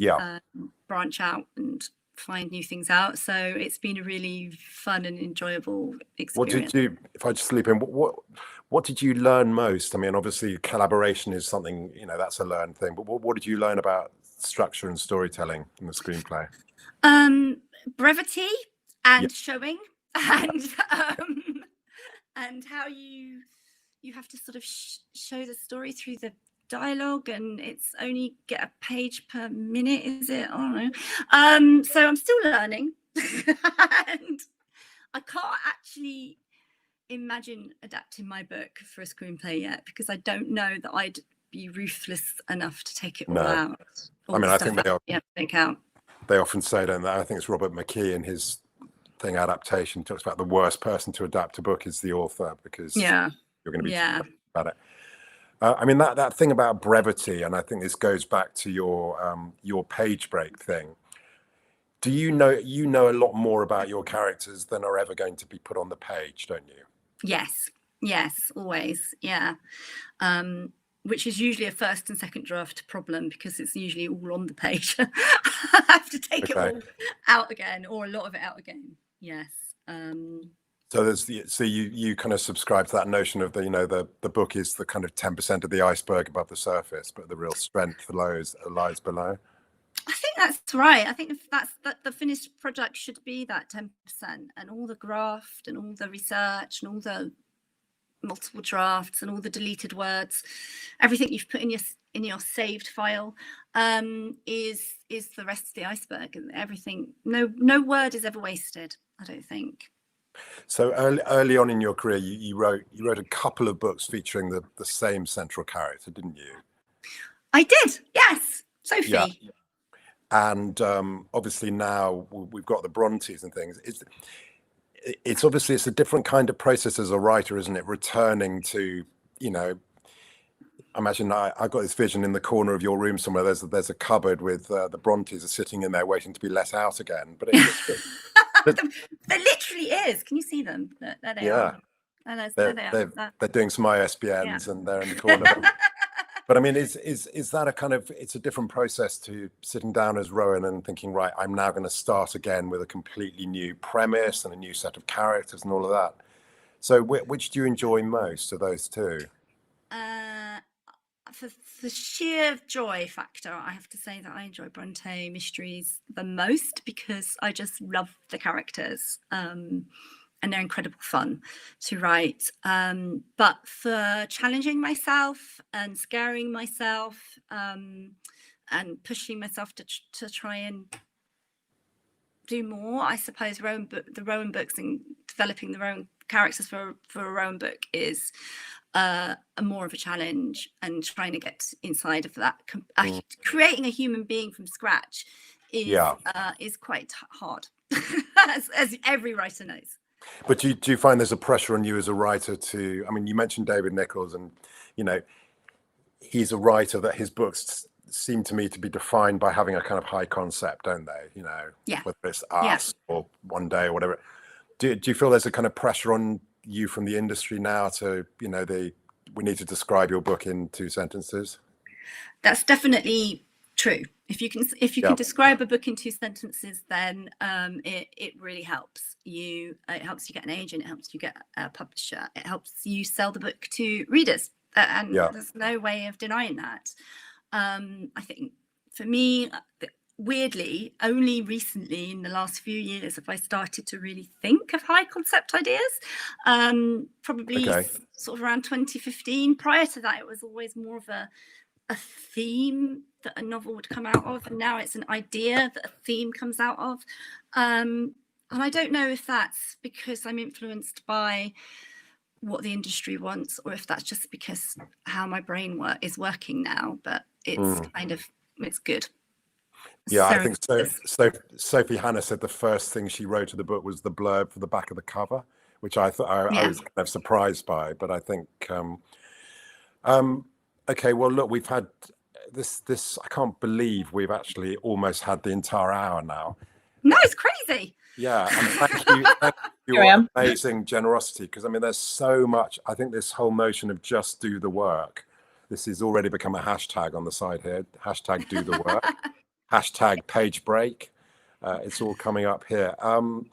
branch out and find new things out. So it's been a really fun and enjoyable experience. What did you, if I just sleep in, what did you learn most? I mean, obviously collaboration is something, that's a learned thing, but what did you learn about structure and storytelling in the screenplay? Brevity and showing, and how you have to sort of show the story through the dialogue, and it's only get a page per minute, is it? I don't know. So I'm still learning, and I can't actually imagine adapting my book for a screenplay yet, because I don't know that I'd be ruthless enough to take it all out. I think they often say, don't they? I think it's Robert McKee in his thing adaptation talks about the worst person to adapt a book is the author, because you're going to be about it. I mean, that thing about brevity, and I think this goes back to your page break thing. Do you know a lot more about your characters than are ever going to be put on the page, don't you? Yes, always, yeah. Which is usually a first and second draft problem, because it's usually all on the page. I have to take it all out again, or a lot of it out again. Yes. So you kind of subscribe to that notion of the book is the kind of 10% of the iceberg above the surface, but the real strength lies below. I think that's right. I think that the finished product should be that 10%, and all the graft and all the research and all the multiple drafts and all the deleted words, everything you've put in your saved file, is the rest of the iceberg, and everything. No word is ever wasted, I don't think. So early on in your career, you wrote a couple of books featuring the same central character, didn't you? I did, yes, Sophie. Yeah. And obviously now we've got the Brontes and things. It's obviously it's a different kind of process as a writer, isn't it? Returning to, imagine I've got this vision in the corner of your room somewhere. There's a cupboard with the Brontes are sitting in there waiting to be let out again. But there literally is. Can you see them? There they are. They're doing some ISBNs and they're in the corner. But I mean, is that a kind of, it's a different process to sitting down as Rowan and thinking, right, I'm now going to start again with a completely new premise and a new set of characters and all of that. So which do you enjoy most of those two? For the sheer joy factor, I have to say that I enjoy Bronte mysteries the most, because I just love the characters. And they're incredible fun to write. But for challenging myself and scaring myself, and pushing myself to try and do more, I suppose the Rowan books and developing the Rowan characters for a Rowan book is a more of a challenge, and trying to get inside of that. Creating a human being from scratch is quite hard, as every writer knows. But do you find there's a pressure on you as a writer to, I mean, you mentioned David Nichols, and, you know, he's a writer that his books seem to me to be defined by having a kind of high concept, don't they? You know, Yeah. whether it's Us or One Day or whatever. Do you feel there's a kind of pressure on you from the industry now to, you know, we need to describe your book in 2 sentences? That's definitely true. If you can describe a book in 2 sentences, then it really helps you. It helps you get an agent. It helps you get a publisher. It helps you sell the book to readers. And there's no way of denying that. I think for me, weirdly, only recently in the last few years have I started to really think of high concept ideas. Probably sort of around 2015. Prior to that, it was always more of a theme that a novel would come out of, and now it's an idea that a theme comes out of. And I don't know if that's because I'm influenced by what the industry wants, or if that's just because how my brain is working now, but it's kind of, it's good. Yeah, I think so. Sophie Hannah said the first thing she wrote to the book was the blurb for the back of the cover, which I thought I was kind of surprised by. But I think, okay, well, look, we've had this. I can't believe we've actually almost had the entire hour now. No, it's crazy. Yeah, and thank you for your amazing generosity, because I mean, there's so much. I think this whole notion of just do the work. This has already become a hashtag on the side here. Hashtag do the work. Hashtag page break. It's all coming up here. I'm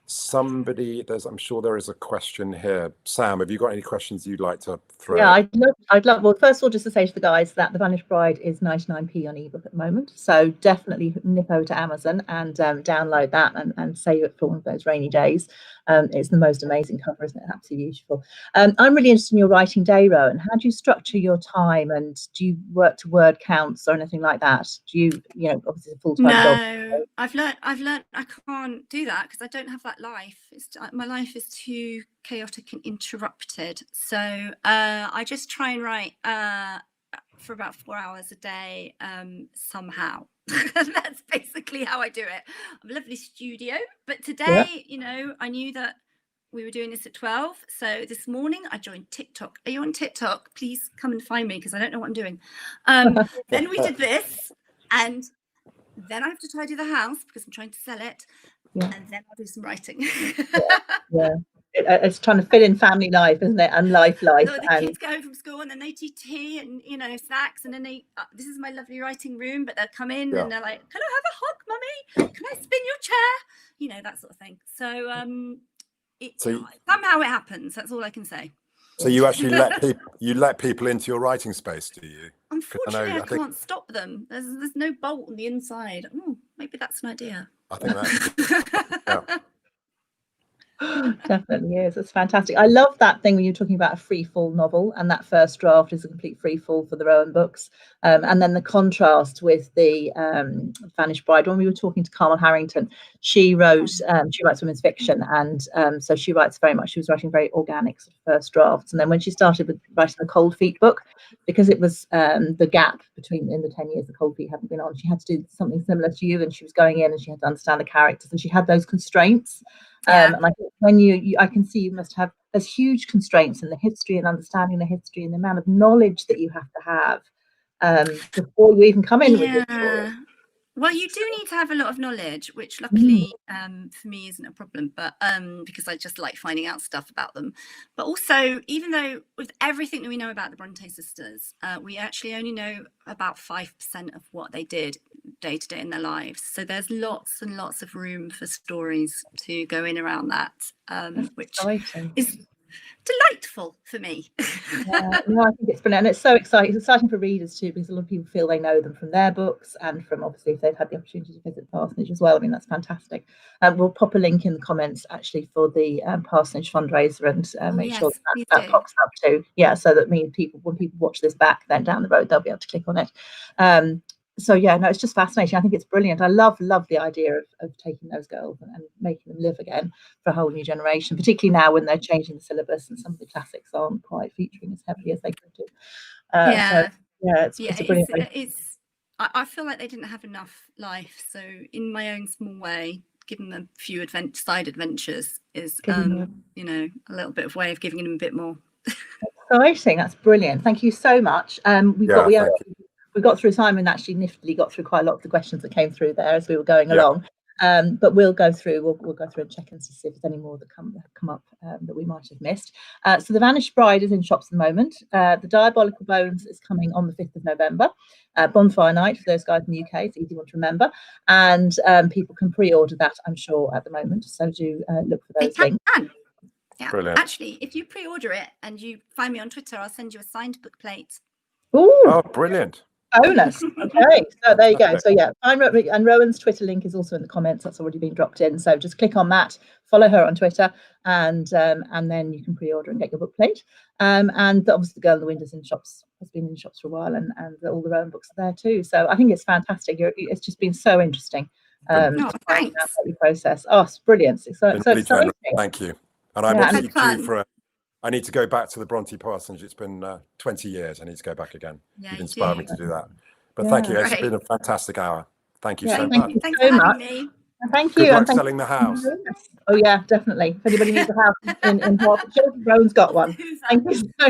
sure there is a question here. Sam, have you got any questions you'd like to throw? Yeah, I'd love. Well, first of all, just to say to the guys that The Vanished Bride is 99p on ebook at the moment, so definitely nip over to Amazon and download that and save it for one of those rainy days. It's the most amazing cover, isn't it? Absolutely beautiful. I'm really interested in your writing day, Rowan. How do you structure your time, and do you work to word counts or anything like that? Do you know, obviously it's a full-time job? No, I've learned I can't do that because I don't have that life. My life is too chaotic and interrupted. So I just try and write for about 4 hours a day somehow. That's basically how I do it. I have a lovely studio, but today, you know, I knew that we were doing this at 12. So this morning I joined TikTok. Are you on TikTok? Please come and find me because I don't know what I'm doing. Then we did this, and then I have to tidy the house because I'm trying to sell it. And then I'll do some writing. It's trying to fit in family life, isn't it? And life. So the kids go home from school and then they eat tea and, you know, snacks, and then they this is my lovely writing room, but they'll come in and they're like, can I have a hug, mummy? Can I spin your chair? You know, that sort of thing. So somehow it happens. That's all I can say. So you actually let people into your writing space, do you? Unfortunately, I can't stop them. There's no bolt on the inside. Maybe that's an idea. I think that. Definitely is. It's fantastic. I love that thing when you're talking about a free fall novel, and that first draft is a complete free fall for the Rowan books, and then the contrast with the Vanished Bride. When we were talking to Carmel Harrington, she writes women's fiction, and so she writes very much. She was writing very organic sort of first drafts, and then when she started with writing the Cold Feet book, because it was the gap between in the 10 years the Cold Feet hadn't been on, she had to do something similar to you, and she was going in and she had to understand the characters, and she had those constraints. And I think when I can see you must have, there's huge constraints in the history and understanding the history and the amount of knowledge that you have to have before you even come in with your story. Well, you do need to have a lot of knowledge, which luckily for me isn't a problem, but because I just like finding out stuff about them. But also, even though with everything that we know about the Bronte sisters, we actually only know about 5% of what they did day to day in their lives. So there's lots and lots of room for stories to go in around that, which is delightful for me. No, I think it's brilliant, and it's so exciting. It's exciting for readers too, because a lot of people feel they know them from their books and from obviously if they've had the opportunity to visit Parsonage as well. I mean, that's fantastic. We'll pop a link in the comments actually for the Parsonage fundraiser, and make sure that pops up too. Yeah, so that means when people watch this back then down the road, they'll be able to click on it. So yeah, no, it's just fascinating. I think it's brilliant. I love the idea of taking those girls and making them live again for a whole new generation, particularly now when they're changing the syllabus and some of the classics aren't quite featuring as heavily as they could do. It's a brilliant way. I feel like they didn't have enough life. So in my own small way, giving them a few side adventures is, Giving you know, a little bit of way of giving them a bit more. Exciting. That's brilliant. Thank you so much. We got through. Simon actually niftily got through quite a lot of the questions that came through there as we were going along. But we'll go through and check and see if there's any more that come up that we might have missed. So The Vanished Bride is in shops at the moment. The Diabolical Bones is coming on the 5th of November. Bonfire night for those guys in the UK. It's an easy one to remember, and people can pre-order that, I'm sure, at the moment. So do look for those links. Yeah. Brilliant. Actually, if you pre-order it and you find me on Twitter, I'll send you a signed book plate. Ooh. Oh, brilliant. Bonus. Okay, so there you go. So yeah, and Rowan's Twitter link is also in the comments. That's already been dropped in. So just click on that, follow her on Twitter, and then you can pre-order and get your book plate. And obviously, The Girl in the Windows in shops has been in shops for a while, and all the Rowan books are there too. So I think it's fantastic. It's just been so interesting. Thanks. Process. Oh, it's brilliant. It's so exciting. Thank you. And I'm obviously due for I need to go back to the Bronte parsonage. It's been 20 years. I need to go back again. You've inspired me to do that. But thank you. It's been a fantastic hour. Thank you so much. Thanks for having me. Thank you. Good luck selling the house. Oh yeah, definitely. If anybody needs a house in Hertfordshire, Rowan's got one. Thank you so